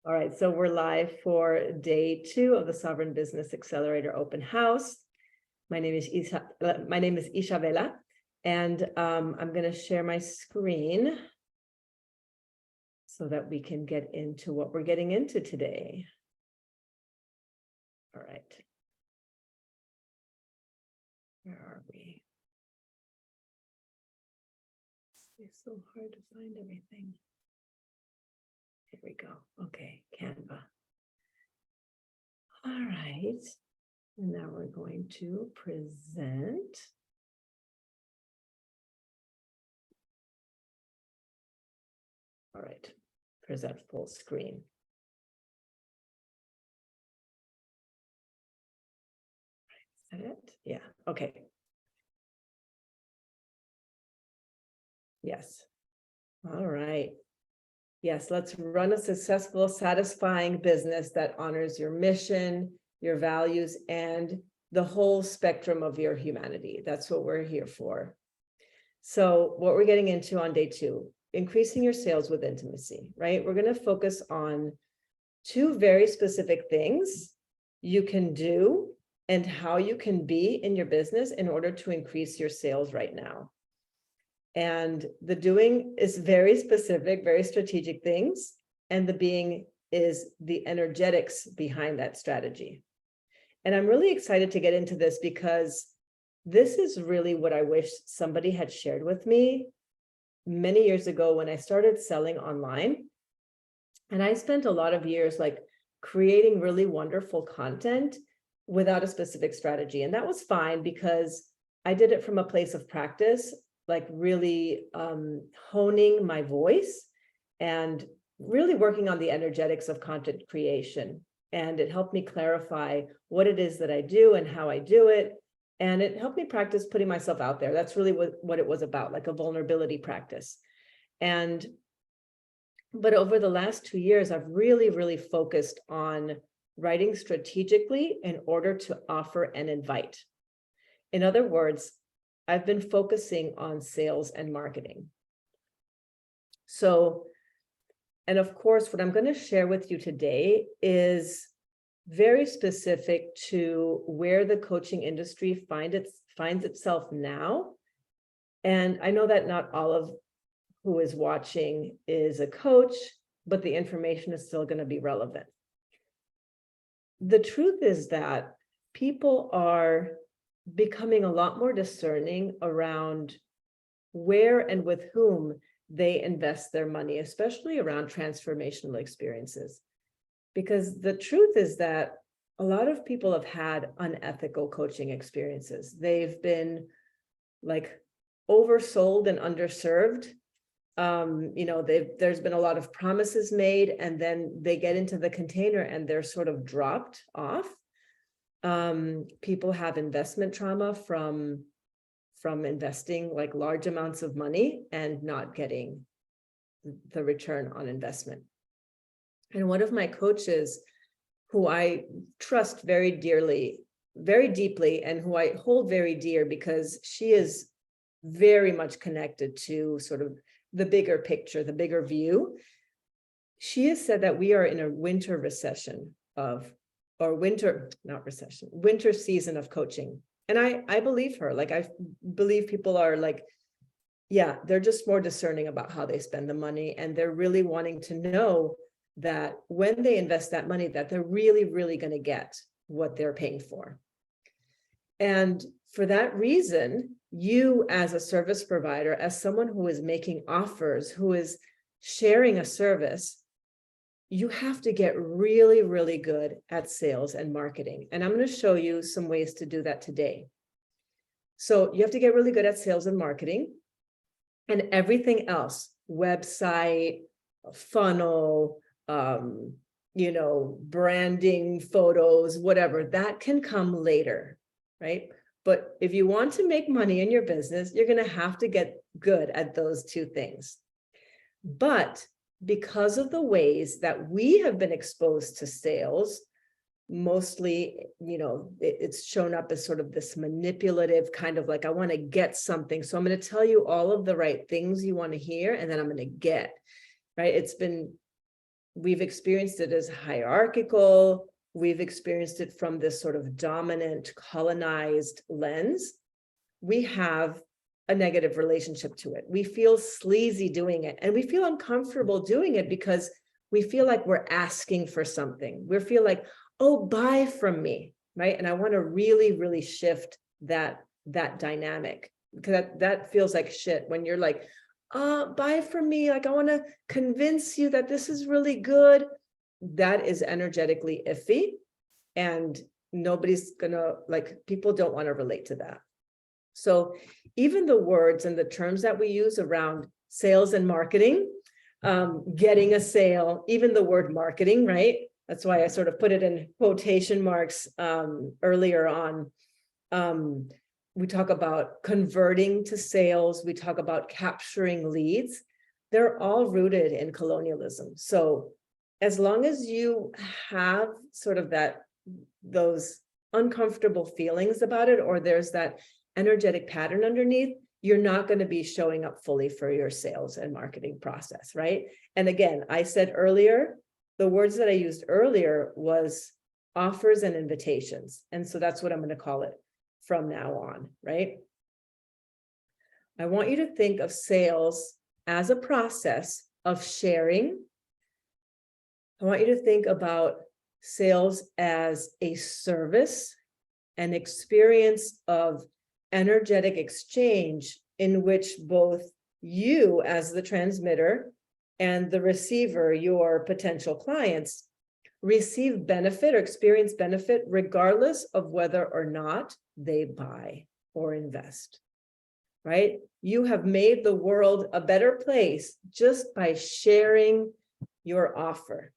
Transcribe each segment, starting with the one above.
All right, so we're live for day 2 of the Sovereign Business Accelerator Open House. My name is Isabella, and I'm going to share my screen so that we can get into what we're getting into today. All right. Where are we? It's so hard to find everything. Here we go. Okay, Canva. All right. And now we're going to present. All right, present full screen. Is that it? Yeah, okay. Yes. All right. Yes, let's run a successful, satisfying business that honors your mission, your values, and the whole spectrum of your humanity. That's what we're here for. So what we're getting into on day 2, increasing your sales with intimacy, right? We're going to focus on 2 very specific things you can do and how you can be in your business in order to increase your sales right now. And the doing is very specific, very strategic things. And the being is the energetics behind that strategy. And I'm really excited to get into this because this is really what I wish somebody had shared with me many years ago when I started selling online. And I spent a lot of years like creating really wonderful content without a specific strategy. And that was fine because I did it from a place of practice, like really honing my voice and really working on the energetics of content creation. And it helped me clarify what it is that I do and how I do it. And it helped me practice putting myself out there. That's really what it was about, like a vulnerability practice. But over the last 2 years, I've really focused on writing strategically in order to offer and invite. In other words, I've been focusing on sales and marketing. So, and of course, what I'm going to share with you today is very specific to where the coaching industry finds itself now. And I know that not all of who is watching is a coach, but the information is still going to be relevant. The truth is that people are becoming a lot more discerning around where and with whom they invest their money, especially around transformational experiences. Because the truth is that a lot of people have had unethical coaching experiences. They've been like oversold and underserved. There's been a lot of promises made, and then they get into the container and they're sort of dropped off. People have investment trauma from investing like large amounts of money and not getting the return on investment. And one of my coaches, who I trust very dearly, very deeply, and who I hold very dear because she is very much connected to sort of the bigger picture, the bigger view. She has said that we are in a winter season of coaching. And I believe her. Like, I believe people are like, yeah, they're just more discerning about how they spend the money. And they're really wanting to know that when they invest that money, that they're really going to get what they're paying for. And for that reason, you as a service provider, as someone who is making offers, who is sharing a service, you have to get really good at sales and marketing. And I'm going to show you some ways to do that today. So you have to get really good at sales and marketing, and everything else, website, funnel, branding, photos, whatever, that can come later, right? But if you want to make money in your business, you're going to have to get good at those 2 things. But because of the ways that we have been exposed to sales, mostly, it's shown up as sort of this manipulative kind of like, I want to get something. So I'm going to tell you all of the right things you want to hear, and then I'm going to get, right? It's been We've experienced it as hierarchical. We've experienced it from this sort of dominant, colonized lens. We have a negative relationship to it. We feel sleazy doing it, and we feel uncomfortable doing it because we feel like we're asking for something. We feel like, oh, buy from me, right? And I want to really, really shift that dynamic, because that feels like shit when you're like, buy from me. Like, I want to convince you that this is really good. That is energetically iffy, and nobody's gonna, like, people don't want to relate to that. So even the words and the terms that we use around sales and marketing, getting a sale, even the word marketing, right? That's why I sort of put it in quotation marks earlier on. We talk about converting to sales. We talk about capturing leads. They're all rooted in colonialism. So as long as you have sort of those uncomfortable feelings about it, or there's that energetic pattern underneath, you're not going to be showing up fully for your sales and marketing process, right? And again, I said earlier, the words that I used earlier was offers and invitations. And so that's what I'm going to call it from now on, right? I want you to think of sales as a process of sharing. I want you to think about sales as a service, an experience of energetic exchange in which both you as the transmitter and the receiver, your potential clients, receive benefit or experience benefit regardless of whether or not they buy or invest, right? You have made the world a better place just by sharing your offer.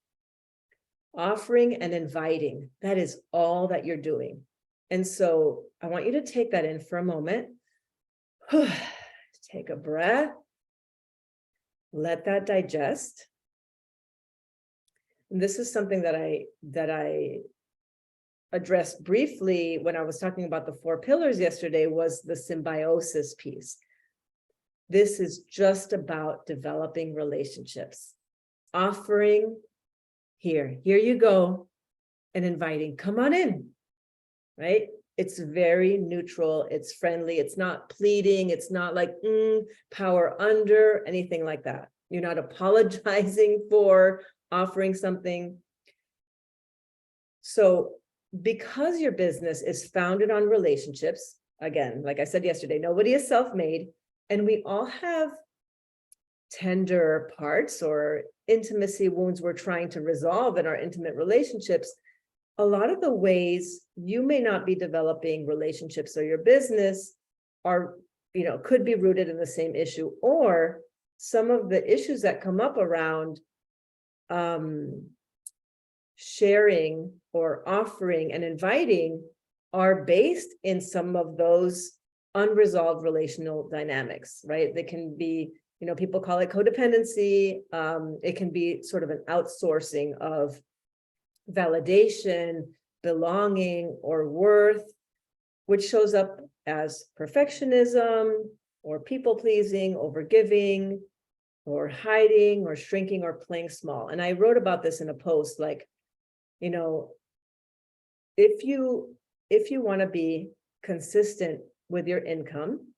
Offering and inviting, that is all that you're doing. And so I want you to take that in for a moment. Take a breath. Let that digest. And this is something that I addressed briefly when I was talking about the 4 pillars yesterday, was the symbiosis piece. This is just about developing relationships. Offering, here you go, and inviting, come on in. Right? It's very neutral. It's friendly. It's not pleading. It's not like power under, anything like that. You're not apologizing for offering something. So because your business is founded on relationships, again, like I said yesterday, nobody is self-made, and we all have tender parts or intimacy wounds we're trying to resolve in our intimate relationships. A lot of the ways you may not be developing relationships or your business are, could be rooted in the same issue, or some of the issues that come up around sharing or offering and inviting are based in some of those unresolved relational dynamics, right? They can be, people call it codependency. It can be sort of an outsourcing of validation, belonging, or worth, which shows up as perfectionism or people-pleasing, overgiving, or hiding or shrinking or playing small. And I wrote about this in a post, like, if you want to be consistent with your income,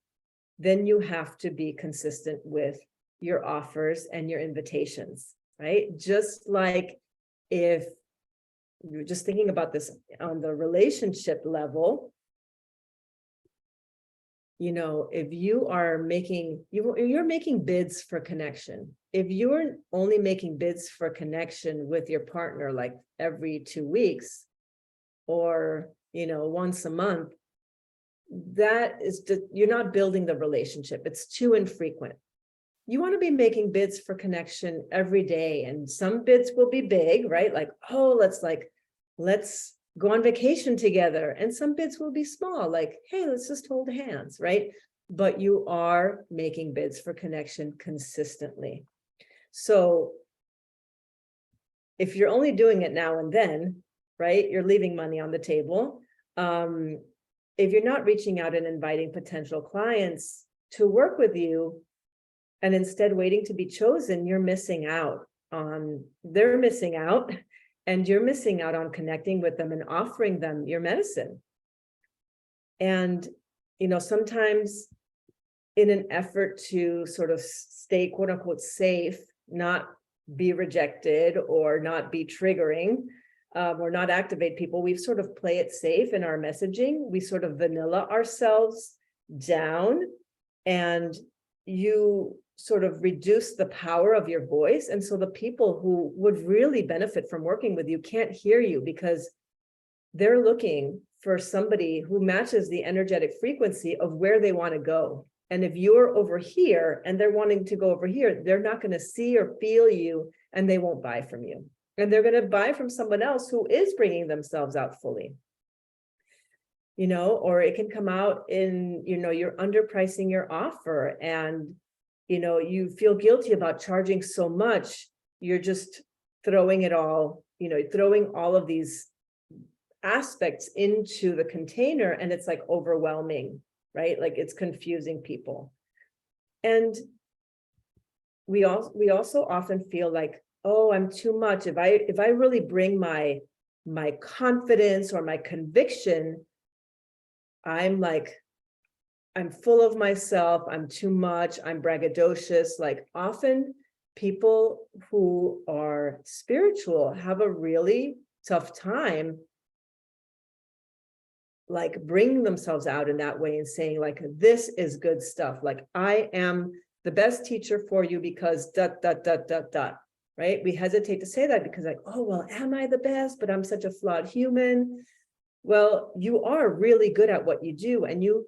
then you have to be consistent with your offers and your invitations, right? Just like if you're just thinking about this on the relationship level, if you are you're making bids for connection. If you're only making bids for connection with your partner like every 2 weeks or, once a month, that is just, you're not building the relationship. It's too infrequent. You want to be making bids for connection every day. And some bids will be big, right? Like, oh, let's go on vacation together. And some bids will be small, like, hey, let's just hold hands, right? But you are making bids for connection consistently. So if you're only doing it now and then, right, you're leaving money on the table. If you're not reaching out and inviting potential clients to work with you, and instead waiting to be chosen, you're missing out they're missing out, and you're missing out on connecting with them and offering them your medicine. And, sometimes in an effort to sort of stay quote unquote safe, not be rejected or not be triggering, or not activate people, we sort of play it safe in our messaging. We sort of vanilla ourselves down, and you sort of reduce the power of your voice. And so the people who would really benefit from working with you can't hear you, because they're looking for somebody who matches the energetic frequency of where they want to go. And if you're over here and they're wanting to go over here, they're not going to see or feel you, and they won't buy from you. And they're going to buy from someone else who is bringing themselves out fully. Or it can come out in, you're underpricing your offer, and, you feel guilty about charging so much. You're just throwing it all, throwing all of these aspects into the container, and it's like overwhelming, right? Like it's confusing people. And we also often feel like, oh, I'm too much. If I really bring my confidence or my conviction, I'm full of myself, I'm too much, I'm braggadocious. Like often people who are spiritual have a really tough time like bringing themselves out in that way and saying like, this is good stuff. Like I am the best teacher for you because ... Right? We hesitate to say that because like, oh, well, am I the best? But I'm such a flawed human. Well, you are really good at what you do. And you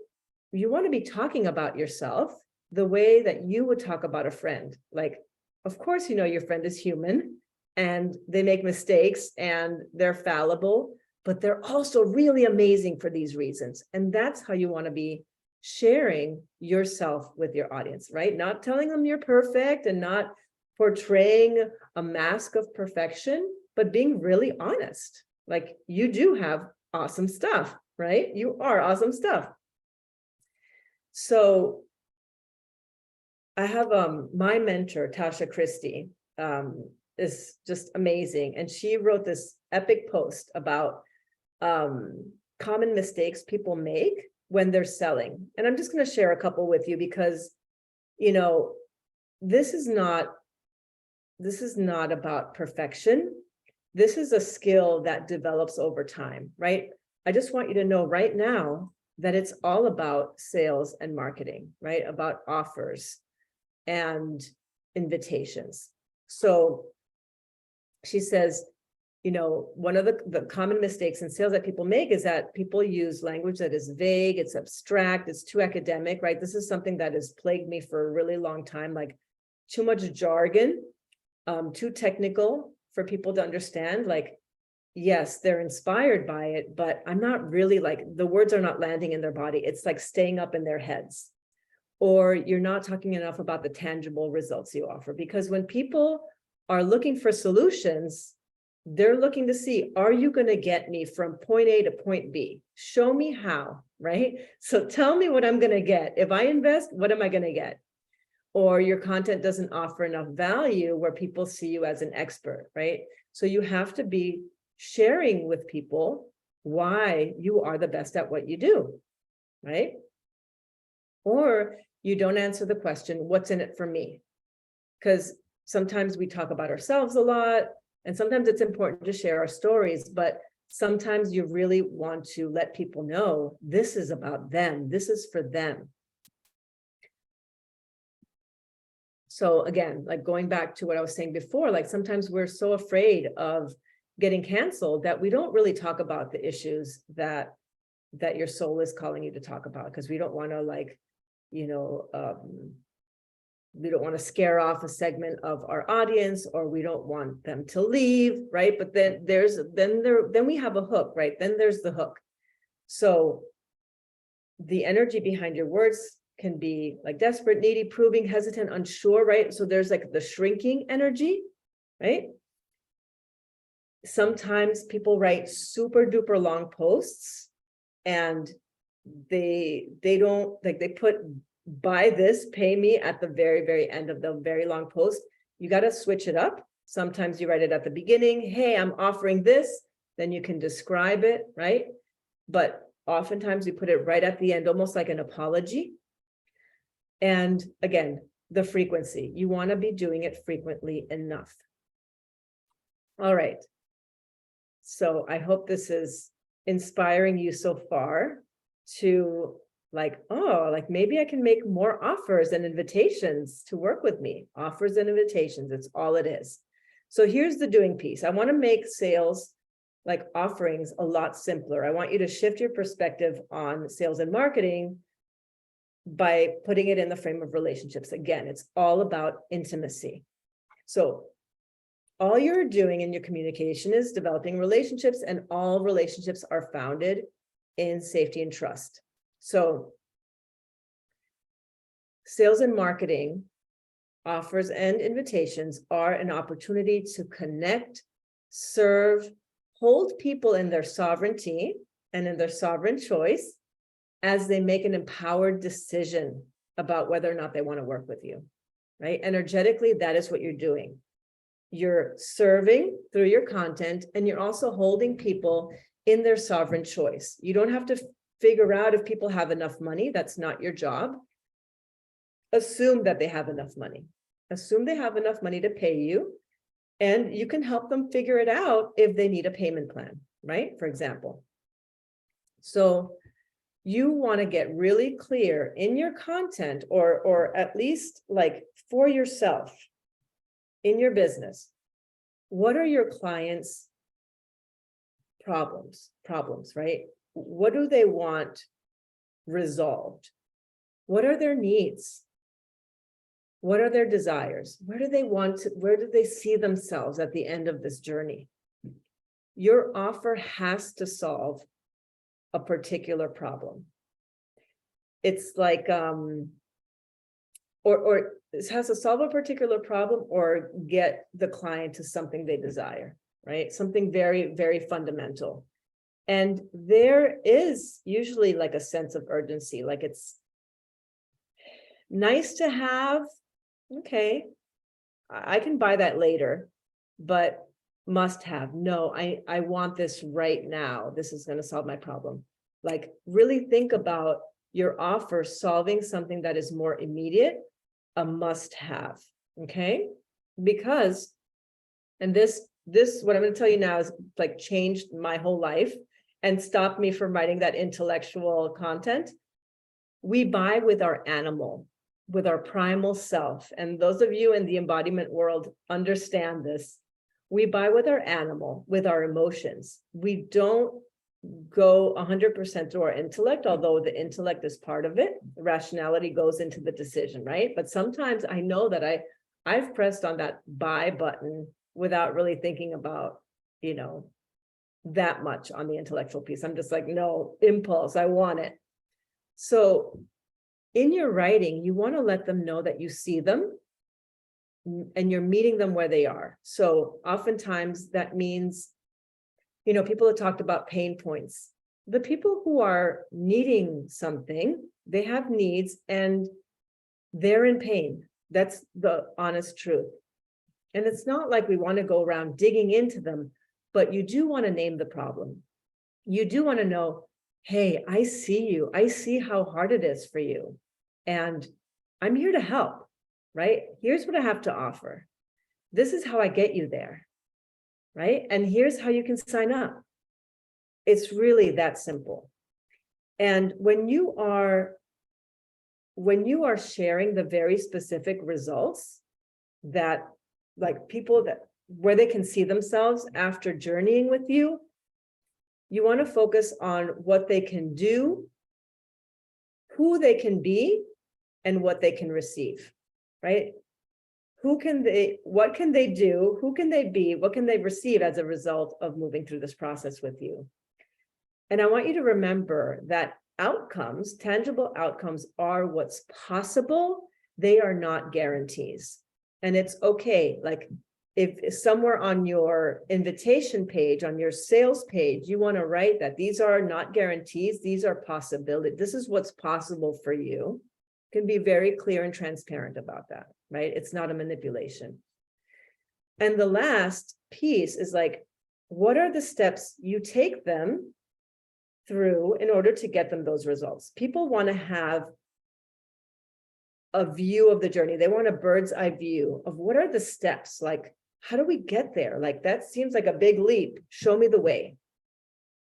want to be talking about yourself the way that you would talk about a friend. Like, of course, your friend is human and they make mistakes and they're fallible, but they're also really amazing for these reasons. And that's how you want to be sharing yourself with your audience, right? Not telling them you're perfect and not portraying a mask of perfection, but being really honest. Like you do have awesome stuff, right? You are awesome stuff. So I have my mentor, Tasha Christie, is just amazing. And she wrote this epic post about common mistakes people make when they're selling. And I'm just going to share a couple with you because, this is not about perfection. This is a skill that develops over time, right? I just want you to know right now that it's all about sales and marketing, right? About offers and invitations. So she says, one of the common mistakes in sales that people make is that people use language that is vague, it's abstract, it's too academic, right? This is something that has plagued me for a really long time, like too much jargon, too technical for people to understand. Like, yes, they're inspired by it, but I'm not really like, the words are not landing in their body. It's like staying up in their heads. Or you're not talking enough about the tangible results you offer. Because when people are looking for solutions, they're looking to see, are you going to get me from point A to point B? Show me how, right? So tell me what I'm going to get. If I invest, what am I going to get? Or your content doesn't offer enough value where people see you as an expert, right? So you have to be sharing with people why you are the best at what you do, right? Or you don't answer the question, what's in it for me? Because sometimes we talk about ourselves a lot, and sometimes it's important to share our stories, but sometimes you really want to let people know this is about them, this is for them. So again, like going back to what I was saying before, like sometimes we're so afraid of getting canceled that we don't really talk about the issues that your soul is calling you to talk about, because we don't want to like, we don't want to scare off a segment of our audience, or we don't want them to leave, right? But then then we have a hook, right? Then there's the hook. So the energy behind your words can be like desperate, needy, proving, hesitant, unsure, right? So there's like the shrinking energy, right? Sometimes people write super duper long posts and they don't like, they put buy this, pay me at the very, very end of the very long post. You got to switch it up Sometimes you write it at the beginning, hey, I'm offering this, then you can describe it, right? But oftentimes you put it right at the end, almost like an apology. And again, the frequency, you want to be doing it frequently enough. All right. So I hope this is inspiring you so far to like, oh, like maybe I can make more offers and invitations to work with me. Offers and invitations, it's all it is. So here's the doing piece. I want to make sales, like offerings, a lot simpler. I want you to shift your perspective on sales and marketing by putting it in the frame of relationships. Again, it's all about intimacy. So all you're doing in your communication is developing relationships, and all relationships are founded in safety and trust. So sales and marketing offers and invitations are an opportunity to connect, serve, hold people in their sovereignty and in their sovereign choice as they make an empowered decision about whether or not they want to work with you, right? Energetically, that is what you're doing. You're serving through your content, and you're also holding people in their sovereign choice. You don't have to figure out if people have enough money. That's not your job. Assume that they have enough money. Assume they have enough money to pay you, and you can help them figure it out if they need a payment plan, right? For example. So you want to get really clear in your content, or at least like for yourself in your business. What are your clients' problems, right? What do they want resolved? What are their needs? What are their desires? Where do they want to, where do they see themselves at the end of this journey? Your offer has to solve a particular problem. It's like, or it has to solve a particular problem or get the client to something they desire, right? Something very, very fundamental. And there is usually like a sense of urgency, like it's nice to have, okay, I can buy that later, but must have, no, I want this right now. This is going to solve my problem. Like really think about your offer solving something that is more immediate, a must have, okay? Because, and this, what I'm going to tell you now is like changed my whole life and stopped me from writing that intellectual content. We buy with our animal, with our primal self. And those of you in the embodiment world understand this. We buy with our animal, with our emotions. We don't go 100% through our intellect, although the intellect is part of it. Rationality goes into the decision, right? But sometimes I know that I've pressed on that buy button without really thinking about, you know, that much on the intellectual piece. I'm just like, no, impulse, I want it. So in your writing, you want to let them know that you see them and you're meeting them where they are. So oftentimes that means, you know, people have talked about pain points. The people who are needing something, they have needs and they're in pain. That's the honest truth. And it's not like we want to go around digging into them, but you do want to name the problem. You do want to know, hey, I see you. I see how hard it is for you. And I'm here to help, right? Here's what I have to offer. This is how I get you there, right? And here's how you can sign up. It's really that simple. And when you are sharing the very specific results that like people that where they can see themselves after journeying with you, you want to focus on what they can do, who they can be, and what they can receive, right? What can they do? Who can they be? What can they receive as a result of moving through this process with you? And I want you to remember that outcomes, tangible outcomes, are what's possible. They are not guarantees. And it's okay. Like if somewhere on your invitation page, on your sales page, you want to write that these are not guarantees, these are possibilities. This is what's possible for you. You can be very clear and transparent about that, right? It's not a manipulation. And the last piece is like, what are the steps you take them through in order to get them those results? People want to have a view of the journey. They want a bird's eye view of what are the steps? Like, how do we get there? Like, that seems like a big leap. Show me the way.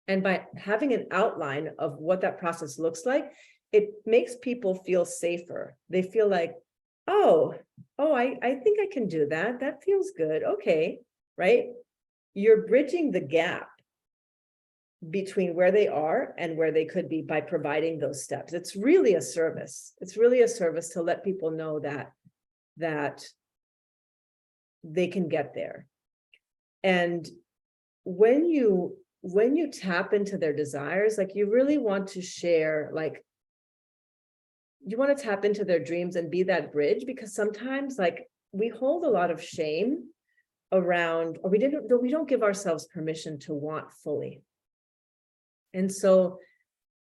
And by having an outline of what that process looks like, it makes people feel safer. They feel like, oh, I think I can do that. That feels good. Okay, right? You're bridging the gap between where they are and where they could be by providing those steps. It's really a service. It's really a service to let people know that they can get there. And when you tap into their desires, like, you really want to share, like, you want to tap into their dreams and be that bridge, because sometimes, like, we hold a lot of shame around, or we don't give ourselves permission to want fully. And so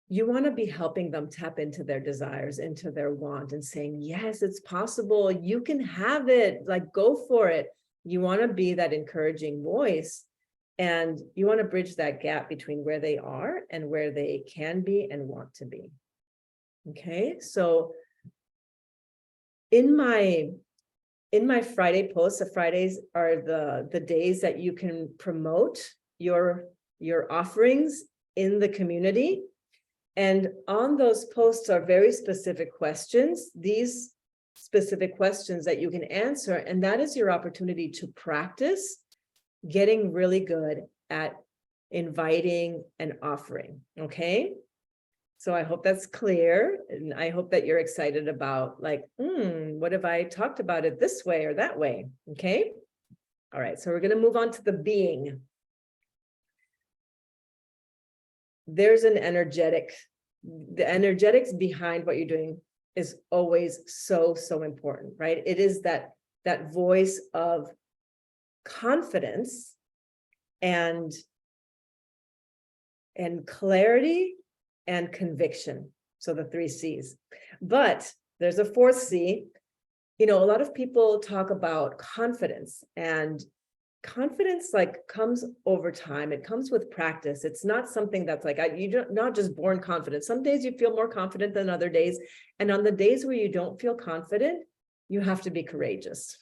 you want to be helping them tap into their desires, into their want, and saying, yes, it's possible. You can have it. Like, go for it. You want to be that encouraging voice, and you want to bridge that gap between where they are and where they can be and want to be. Okay. So in my Friday posts, the Fridays are the days that you can promote your offerings in the community. And on those posts are very specific questions, these specific questions that you can answer. And that is your opportunity to practice getting really good at inviting and offering. Okay. So I hope that's clear. And I hope that you're excited about, like, what if I talked about it this way or that way? Okay. All right. So we're going to move on to the being. There's an energetic, the energetics behind what you're doing is always so important, right? It is that voice of confidence and clarity and conviction. So the 3 C's. But there's a 4th C. You know, a lot of people talk about confidence, and confidence, like, comes over time. It comes with practice. It's not something that's like, you're not just born confident. Some days you feel more confident than other days. And on the days where you don't feel confident, you have to be courageous.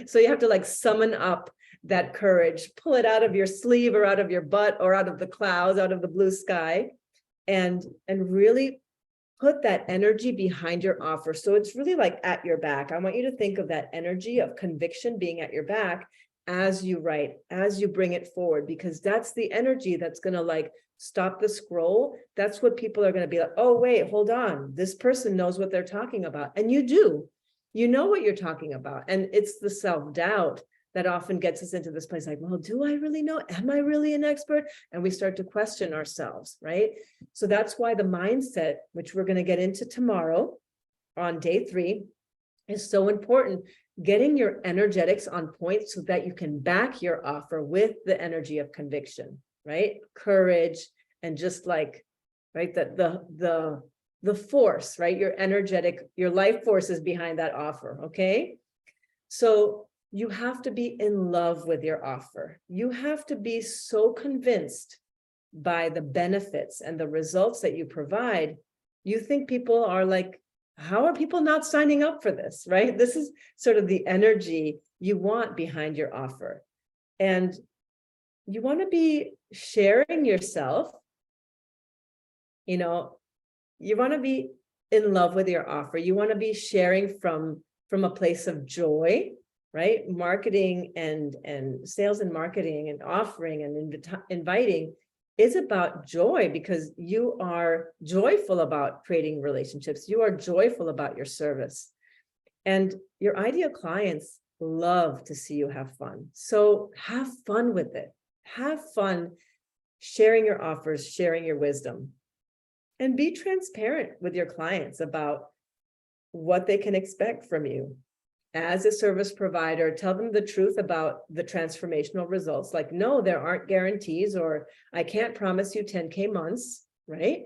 So you have to, like, summon up that courage, pull it out of your sleeve or out of your butt or out of the clouds, out of the blue sky, and really put that energy behind your offer. So it's really like at your back. I want you to think of that energy of conviction being at your back as you write, as you bring it forward, because that's the energy that's going to, like, stop the scroll. That's what people are going to be like, oh, wait, hold on. This person knows what they're talking about. And you do, you know what you're talking about. And it's the self-doubt that often gets us into this place, like, well, do I really know? Am I really an expert? And we start to question ourselves, right? So that's why the mindset, which we're going to get into tomorrow on day 3, is so important. Getting your energetics on point so that you can back your offer with the energy of conviction, right? Courage, and just, like, right, that the force, right? Your energetic, your life force is behind that offer. Okay. So you have to be in love with your offer. You have to be so convinced by the benefits and the results that you provide. You think people are like, how are people not signing up for this, right? This is sort of the energy you want behind your offer. And you want to be sharing yourself, you know, you want to be in love with your offer. You want to be sharing from a place of joy, right? Marketing and sales and marketing and offering and inviting is about joy, because you are joyful about creating relationships. You are joyful about your service. And your ideal clients love to see you have fun. So have fun with it. Have fun sharing your offers, sharing your wisdom, and be transparent with your clients about what they can expect from you. As a service provider, tell them the truth about the transformational results. Like, no, there aren't guarantees, or I can't promise you 10K months, right?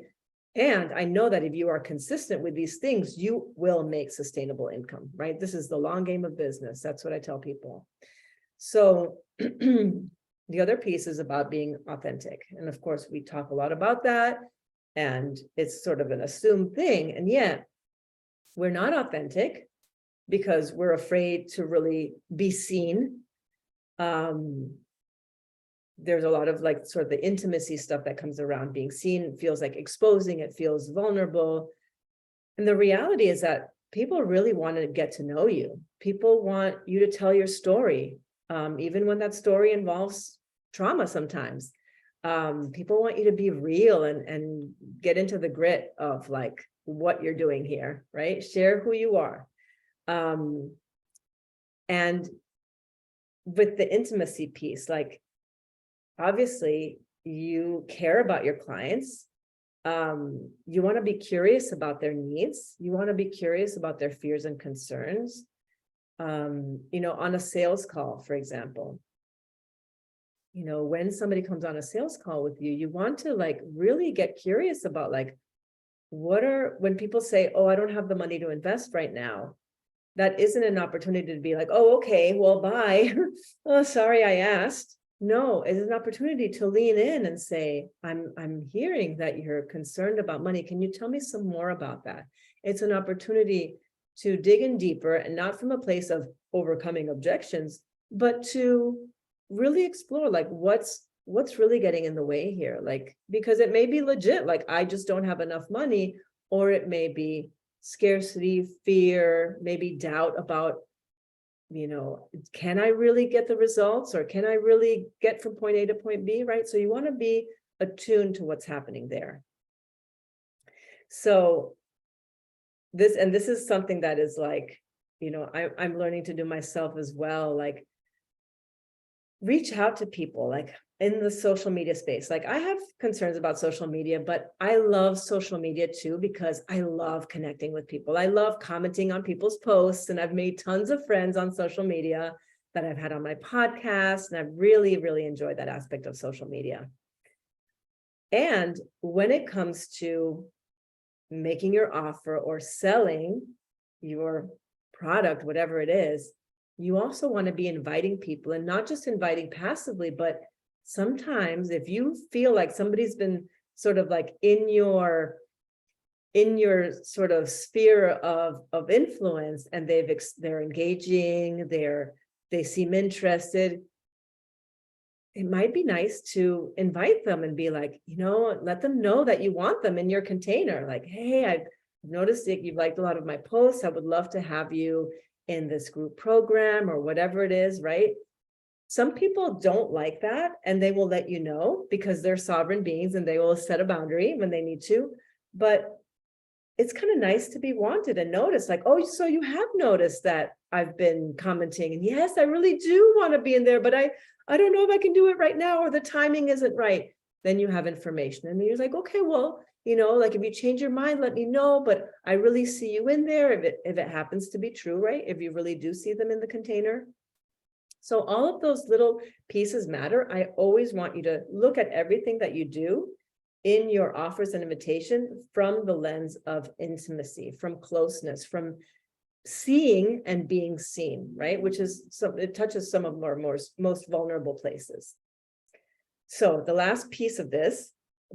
And I know that if you are consistent with these things, you will make sustainable income, right? This is the long game of business. That's what I tell people. So the other piece is about being authentic. And of course, we talk a lot about that, and it's sort of an assumed thing. And yet we're not authentic because we're afraid to really be seen. There's a lot of like sort of the intimacy stuff that comes around being seen. It feels like exposing, it feels vulnerable. And the reality is that people really want to get to know you. People want you to tell your story, even when that story involves trauma sometimes. People want you to be real and get into the grit of like what you're doing here, right? Share who you are. And with the intimacy piece, like, obviously you care about your clients. You want to be curious about their needs. You want to be curious about their fears and concerns. On a sales call, for example, when somebody comes on a sales call with you, you want to like really get curious about like, when people say, oh, I don't have the money to invest right now, that isn't an opportunity to be like, oh, okay, well, bye. Oh, sorry, I asked. No, it's an opportunity to lean in and say, I'm hearing that you're concerned about money. Can you tell me some more about that? It's an opportunity to dig in deeper, and not from a place of overcoming objections, but to really explore like what's really getting in the way here. Like, because it may be legit, like I just don't have enough money, or it may be scarcity, fear, maybe doubt about, can I really get the results, or can I really get from point A to point B, right? So you want to be attuned to what's happening there. So this is something that is like, I'm learning to do myself as well, like reach out to people like in the social media space. Like I have concerns about social media, but I love social media too, because I love connecting with people. I love commenting on people's posts, and I've made tons of friends on social media that I've had on my podcast, and I've really, really enjoyed that aspect of social media. And when it comes to making your offer or selling your product, whatever it is, you also want to be inviting people, and not just inviting passively, but sometimes if you feel like somebody's been sort of like in your sort of sphere of influence, and they're engaging, they seem interested, it might be nice to invite them and be like, let them know that you want them in your container. Like, hey, I've noticed that you've liked a lot of my posts. I would love to have you in this group program or whatever it is, right? Some people don't like that, and they will let you know because they're sovereign beings and they will set a boundary when they need to. But it's kind of nice to be wanted and noticed, like, oh, so you have noticed that I've been commenting, and yes, I really do want to be in there, but I don't know if I can do it right now, or the timing isn't right. Then you have information, and you're like, okay, well, like if you change your mind, let me know, but I really see you in there, if it happens to be true, right? If you really do see them in the container. So all of those little pieces matter. I always want you to look at everything that you do in your offers and invitation from the lens of intimacy, from closeness, from seeing and being seen, right? Which is it touches some of our most vulnerable places. So the last piece of this,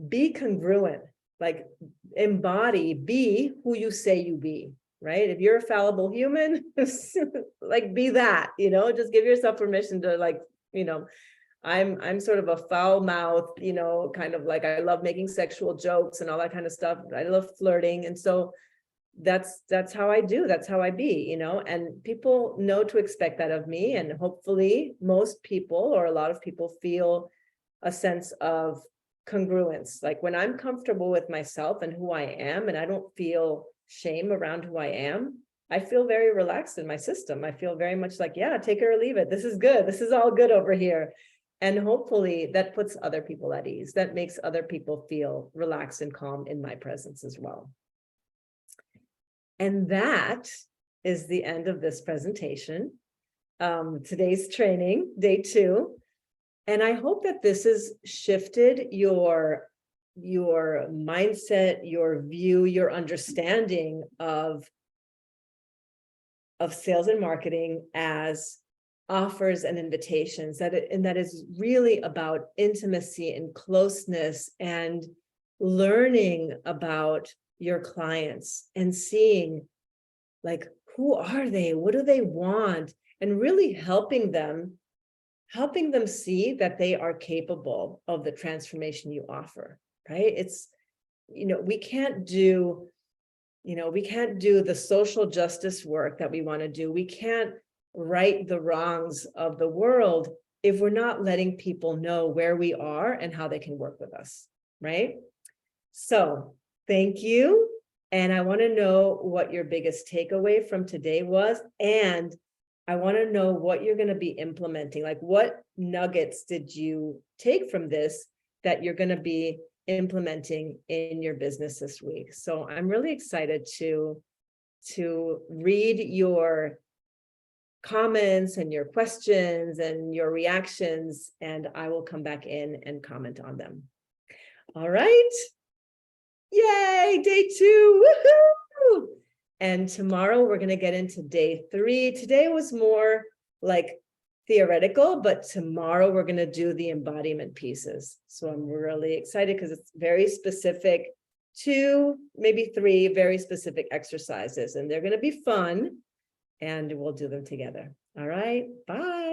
be congruent, like embody, be who you say you be, right? If you're a fallible human, like be that, just give yourself permission to like, I'm sort of a foul mouth, kind of like I love making sexual jokes and all that kind of stuff. I love flirting. And so that's how I do. That's how I be, and people know to expect that of me. And hopefully most people, or a lot of people, feel a sense of congruence. Like when I'm comfortable with myself and who I am, and I don't feel shame around who I am, I feel very relaxed in my system. I feel very much like, yeah, take it or leave it. This is good. This is all good over here. And hopefully that puts other people at ease. That makes other people feel relaxed and calm in my presence as well. And that is the end of this presentation. Today's training, day 2. And I hope that this has shifted your mindset, your view, your understanding of sales and marketing as offers and invitations, and that is really about intimacy and closeness and learning about your clients and seeing, like, who are they? What do they want? And really helping them see that they are capable of the transformation you offer, right? It's, we can't do the social justice work that we want to do. We can't right the wrongs of the world if we're not letting people know where we are and how they can work with us, right? So thank you. And I want to know what your biggest takeaway from today was. And I want to know what you're going to be implementing. Like, what nuggets did you take from this that you're going to be implementing in your business this week? So I'm really excited to read your comments and your questions and your reactions, and I will come back in and comment on them. All right. Yay, day 2. Woohoo! And tomorrow we're going to get into day 3. Today was more like theoretical, but tomorrow we're going to do the embodiment pieces. So I'm really excited because it's very specific, 2, maybe 3 very specific exercises, and they're going to be fun, and we'll do them together. All right, bye.